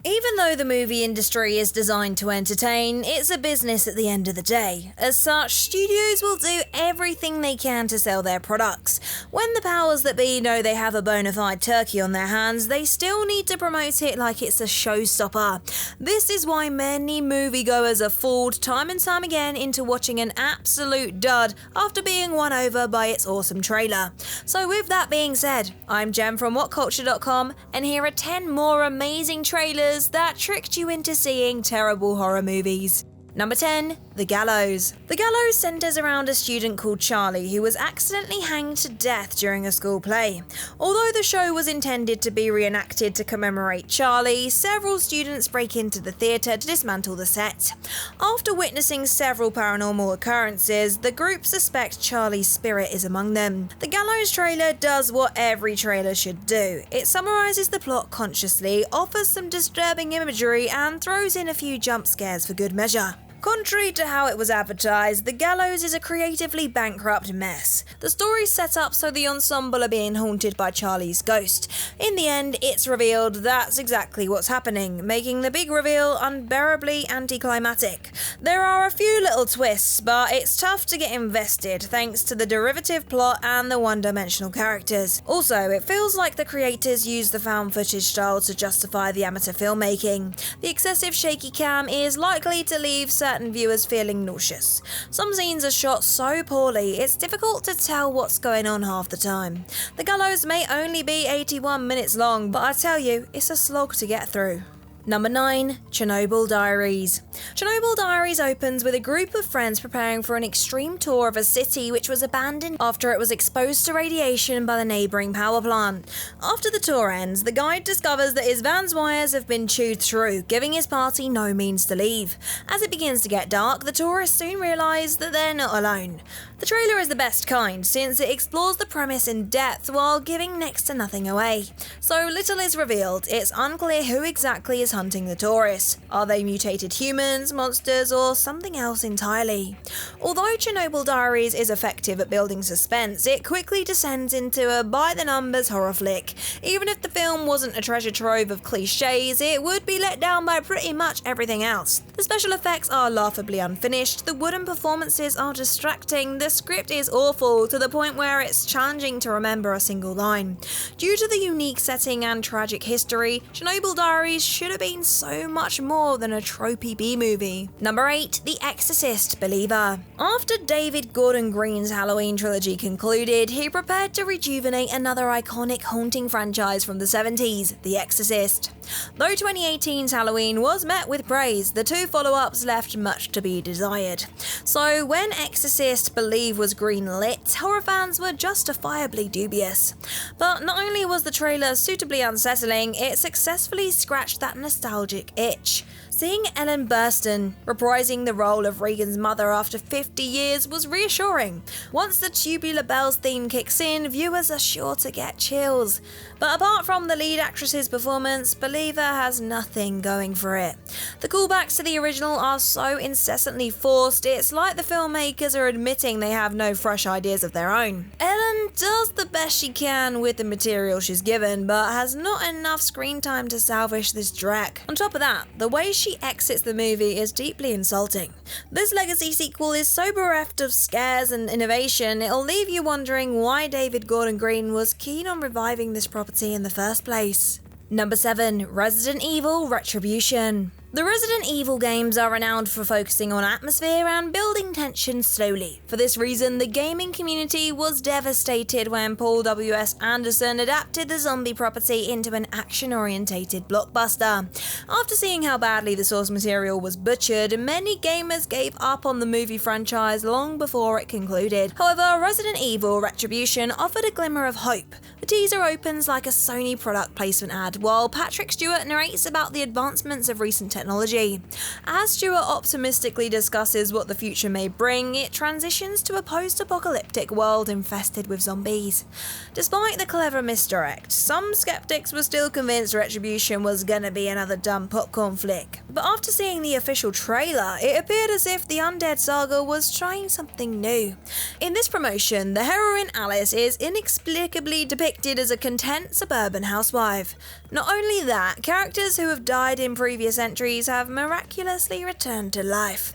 Even though the movie industry is designed to entertain, it's a business at the end of the day. As such, studios will do everything they can to sell their products. When the powers that be know they have a bona fide turkey on their hands, they still need to promote it like it's a showstopper. This is why many moviegoers are fooled time and time again into watching an absolute dud after being won over by its awesome trailer. So with that being said, I'm Jem from WhatCulture.com, and here are 10 more amazing trailers that tricked you into seeing terrible horror movies. Number 10. The Gallows. The Gallows centres around a student called Charlie who was accidentally hanged to death during a school play. Although the show was intended to be reenacted to commemorate Charlie, several students break into the theatre to dismantle the set. After witnessing several paranormal occurrences, the group suspect Charlie's spirit is among them. The Gallows trailer does what every trailer should do. It summarises the plot consciously, offers some disturbing imagery, and throws in a few jump scares for good measure. Contrary to how it was advertised, The Gallows is a creatively bankrupt mess. The story's set up so the ensemble are being haunted by Charlie's ghost. In the end, it's revealed that's exactly what's happening, making the big reveal unbearably anticlimactic. There are a few little twists, but it's tough to get invested thanks to the derivative plot and the one-dimensional characters. Also, it feels like the creators used the found footage style to justify the amateur filmmaking. The excessive shaky cam is likely to leave certain viewers feeling nauseous. Some scenes are shot so poorly, it's difficult to tell what's going on half the time. The Gallows may only be 81 minutes long, but I tell you, it's a slog to get through. Number 9. Chernobyl Diaries. Chernobyl Diaries opens with a group of friends preparing for an extreme tour of a city which was abandoned after it was exposed to radiation by the neighbouring power plant. After the tour ends, the guide discovers that his van's wires have been chewed through, giving his party no means to leave. As it begins to get dark, the tourists soon realise that they're not alone. The trailer is the best kind, since it explores the premise in depth while giving next to nothing away. So little is revealed. It's unclear who exactly is hunting the tourists. Are they mutated humans, monsters, or something else entirely? Although Chernobyl Diaries is effective at building suspense, it quickly descends into a by-the-numbers horror flick. Even if the film wasn't a treasure trove of cliches, it would be let down by pretty much everything else. The special effects are laughably unfinished, the wooden performances are distracting, the script is awful to the point where it's challenging to remember a single line. Due to the unique setting and tragic history, Chernobyl Diaries should have been so much more than a tropey B-movie. Number 8. The Exorcist Believer. After David Gordon Green's Halloween trilogy concluded, he prepared to rejuvenate another iconic haunting franchise from the 70s, The Exorcist. Though 2018's Halloween was met with praise, the two follow-ups left much to be desired. So when Exorcist Believer was greenlit, horror fans were justifiably dubious. But not only was the trailer suitably unsettling, it successfully scratched that nostalgic itch. Seeing Ellen Burstyn reprising the role of Regan's mother after 50 years was reassuring. Once the Tubular Bells theme kicks in, viewers are sure to get chills. But apart from the lead actress's performance, Believer has nothing going for it. The callbacks to the original are so incessantly forced, it's like the filmmakers are admitting they have no fresh ideas of their own. Ellen does the best she can with the material she's given, but has not enough screen time to salvage this dreck. On top of that, the way she exits the movie is deeply insulting. This legacy sequel is so bereft of scares and innovation, it'll leave you wondering why David Gordon Green was keen on reviving this property in the first place. Number 7. Resident Evil Retribution. The Resident Evil games are renowned for focusing on atmosphere and building tension slowly. For this reason, the gaming community was devastated when Paul W.S. Anderson adapted the zombie property into an action-orientated blockbuster. After seeing how badly the source material was butchered, many gamers gave up on the movie franchise long before it concluded. However, Resident Evil Retribution offered a glimmer of hope. The teaser opens like a Sony product placement ad, while Patrick Stewart narrates about the advancements of recent technology. As Stewart optimistically discusses what the future may bring, it transitions to a post-apocalyptic world infested with zombies. Despite the clever misdirect, some skeptics were still convinced Retribution was gonna be another dumb popcorn flick. But after seeing the official trailer, it appeared as if the Undead Saga was trying something new. In this promotion, the heroine Alice is inexplicably depicted depicted as a content suburban housewife. Not only that, characters who have died in previous entries have miraculously returned to life.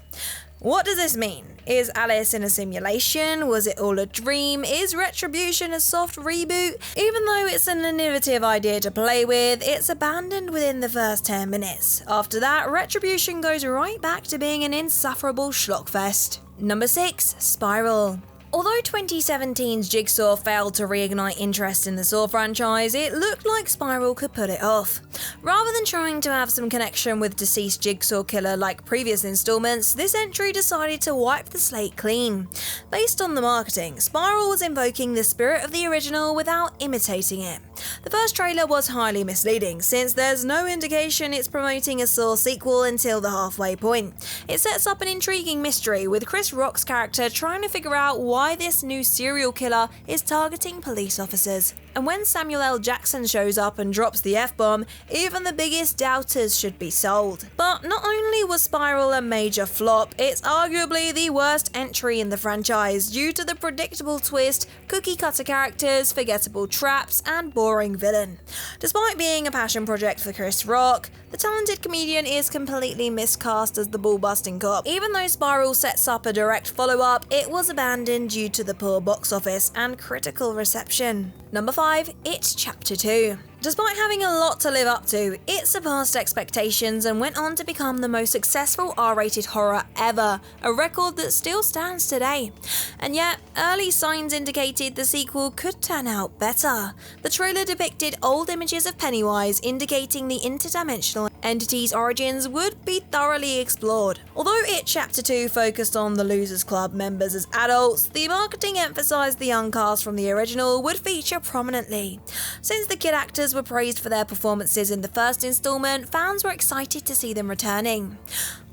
What does this mean? Is Alice in a simulation? Was it all a dream? Is Retribution a soft reboot? Even though it's an innovative idea to play with, it's abandoned within the first 10 minutes. After that, Retribution goes right back to being an insufferable schlockfest. Number 6. Spiral. Although 2017's Jigsaw failed to reignite interest in the Saw franchise, it looked like Spiral could put it off. Rather than trying to have some connection with deceased Jigsaw killer like previous installments, this entry decided to wipe the slate clean. Based on the marketing, Spiral was invoking the spirit of the original without imitating it. The first trailer was highly misleading, since there's no indication it's promoting a Saw sequel until the halfway point. It sets up an intriguing mystery, with Chris Rock's character trying to figure out why this new serial killer is targeting police officers. And when Samuel L. Jackson shows up and drops the F-bomb, even the biggest doubters should be sold. But not only was Spiral a major flop, it's arguably the worst entry in the franchise due to the predictable twist, cookie-cutter characters, forgettable traps, and boring villain. Despite being a passion project for Chris Rock, the talented comedian is completely miscast as the ball-busting cop. Even though Spiral sets up a direct follow-up, it was abandoned due to the poor box office and critical reception. Number 5. It Chapter 2. Despite having a lot to live up to, it surpassed expectations and went on to become the most successful R-rated horror ever, a record that still stands today. And yet, early signs indicated the sequel could turn out better. The trailer depicted old images of Pennywise, indicating the interdimensional entity's origins would be thoroughly explored. Although It Chapter 2 focused on the Losers Club members as adults, the marketing emphasized the young cast from the original would feature prominently. Since the kid actors were praised for their performances in the first installment, fans were excited to see them returning.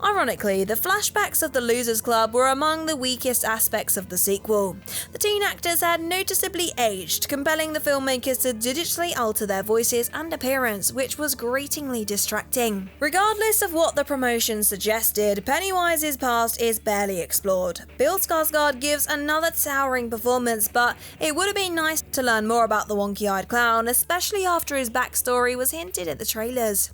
Ironically, the flashbacks of the Losers Club were among the weakest aspects of the sequel. The teen actors had noticeably aged, compelling the filmmakers to digitally alter their voices and appearance, which was gratingly distracting. Regardless of what the promotion suggested, Pennywise's past is barely explored. Bill Skarsgård gives another towering performance, but it would have been nice to learn more about the wonky-eyed clown, especially after his backstory was hinted at the trailers.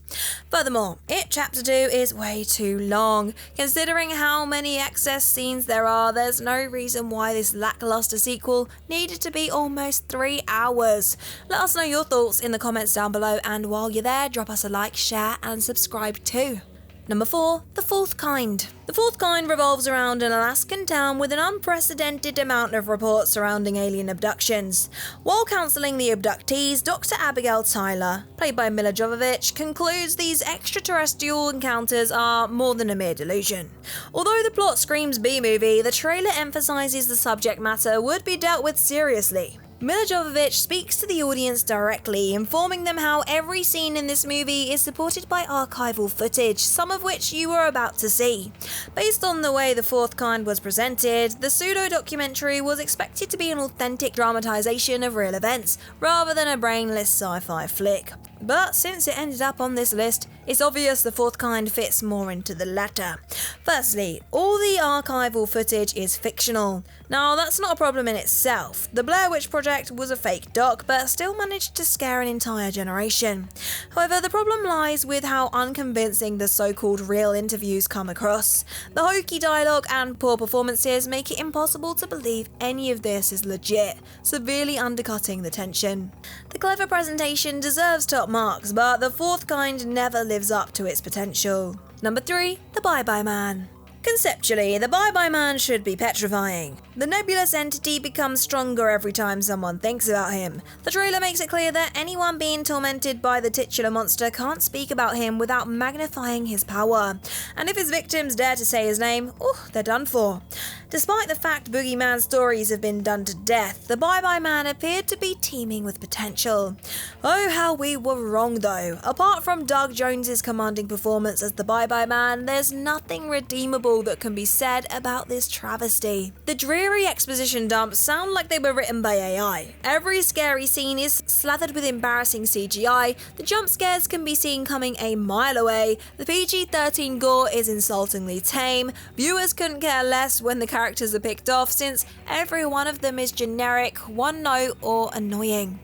Furthermore, It Chapter 2 is way too long. Considering how many excess scenes there are, there's no reason why this lackluster sequel needed to be almost 3 hours. Let us know your thoughts in the comments down below, and while you're there, drop us a like, share and subscribe too. Number 4. The Fourth Kind. The Fourth Kind revolves around an Alaskan town with an unprecedented amount of reports surrounding alien abductions. While counselling the abductees, Dr. Abigail Tyler, played by Mila Jovovich, concludes these extraterrestrial encounters are more than a mere delusion. Although the plot screams B-movie, the trailer emphasises the subject matter would be dealt with seriously. Mila Jovovich speaks to the audience directly, informing them how every scene in this movie is supported by archival footage, some of which you are about to see. Based on the way The Fourth Kind was presented, the pseudo-documentary was expected to be an authentic dramatisation of real events, rather than a brainless sci-fi flick. But since it ended up on this list, it's obvious The Fourth Kind fits more into the latter. Firstly, all the archival footage is fictional. Now, that's not a problem in itself. The Blair Witch Project was a fake doc, but still managed to scare an entire generation. However, the problem lies with how unconvincing the so-called real interviews come across. The hokey dialogue and poor performances make it impossible to believe any of this is legit, severely undercutting the tension. The clever presentation deserves top marks, but The Fourth Kind never lives up to its potential. Number 3. The Bye-Bye Man. Conceptually, the Bye-Bye Man should be petrifying. The nebulous entity becomes stronger every time someone thinks about him. The trailer makes it clear that anyone being tormented by the titular monster can't speak about him without magnifying his power. And if his victims dare to say his name, they're done for. Despite the fact Boogeyman stories have been done to death, the Bye-Bye Man appeared to be teeming with potential. Oh, how we were wrong though. Apart from Doug Jones's commanding performance as the Bye-Bye Man, there's nothing redeemable that can be said about this travesty. The dreary exposition dumps sound like they were written by AI. Every scary scene is slathered with embarrassing CGI, the jump scares can be seen coming a mile away, the PG-13 gore is insultingly tame, viewers couldn't care less when the characters are picked off, since every one of them is generic, one note, or annoying.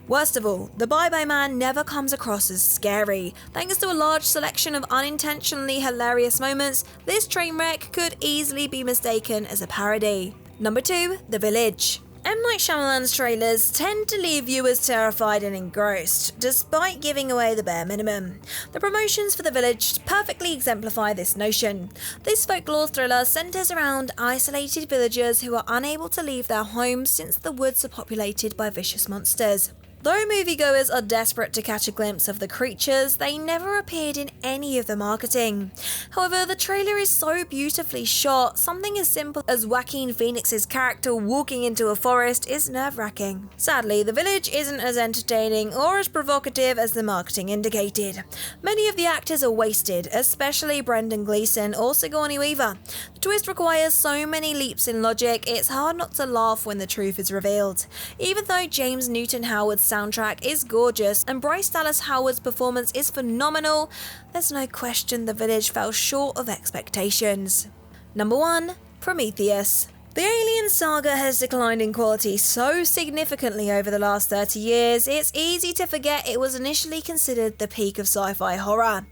Worst of all, the Bye-Bye Man never comes across as scary. Thanks to a large selection of unintentionally hilarious moments, this train wreck could easily be mistaken as a parody. Number 2. The Village. M. Night Shyamalan's trailers tend to leave viewers terrified and engrossed, despite giving away the bare minimum. The promotions for The Village perfectly exemplify this notion. This folklore thriller centres around isolated villagers who are unable to leave their homes since the woods are populated by vicious monsters. Though moviegoers are desperate to catch a glimpse of the creatures, they never appeared in any of the marketing. However, the trailer is so beautifully shot, something as simple as Joaquin Phoenix's character walking into a forest is nerve-wracking. Sadly, The Village isn't as entertaining or as provocative as the marketing indicated. Many of the actors are wasted, especially Brendan Gleeson or Sigourney Weaver. The twist requires so many leaps in logic, it's hard not to laugh when the truth is revealed. Even though James Newton Howard's soundtrack is gorgeous and Bryce Dallas Howard's performance is phenomenal, there's no question The Village fell short of expectations. Number 1. Prometheus. The Alien saga has declined in quality so significantly over the last 30 years, it's easy to forget it was initially considered the peak of sci-fi horror.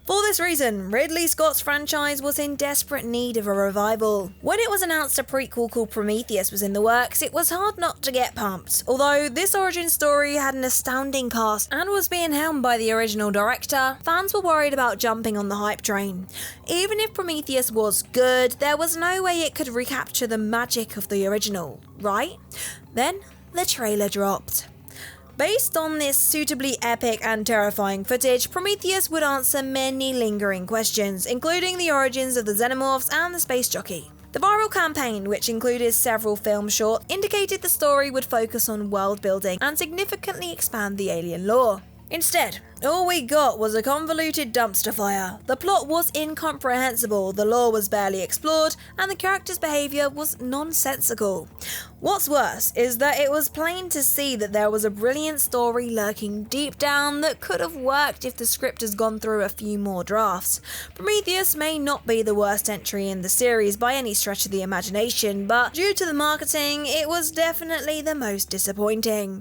For this reason, Ridley Scott's franchise was in desperate need of a revival. When it was announced a prequel called Prometheus was in the works, it was hard not to get pumped. Although this origin story had an astounding cast and was being helmed by the original director, fans were worried about jumping on the hype train. Even if Prometheus was good, there was no way it could recapture the magic of the original, right? Then the trailer dropped. Based on this suitably epic and terrifying footage, Prometheus would answer many lingering questions, including the origins of the xenomorphs and the space jockey. The viral campaign, which included several film shorts, indicated the story would focus on world building and significantly expand the alien lore. Instead, all we got was a convoluted dumpster fire. The plot was incomprehensible, the lore was barely explored, and the characters' behaviour was nonsensical. What's worse is that it was plain to see that there was a brilliant story lurking deep down that could have worked if the script has gone through a few more drafts. Prometheus may not be the worst entry in the series by any stretch of the imagination, but due to the marketing, it was definitely the most disappointing.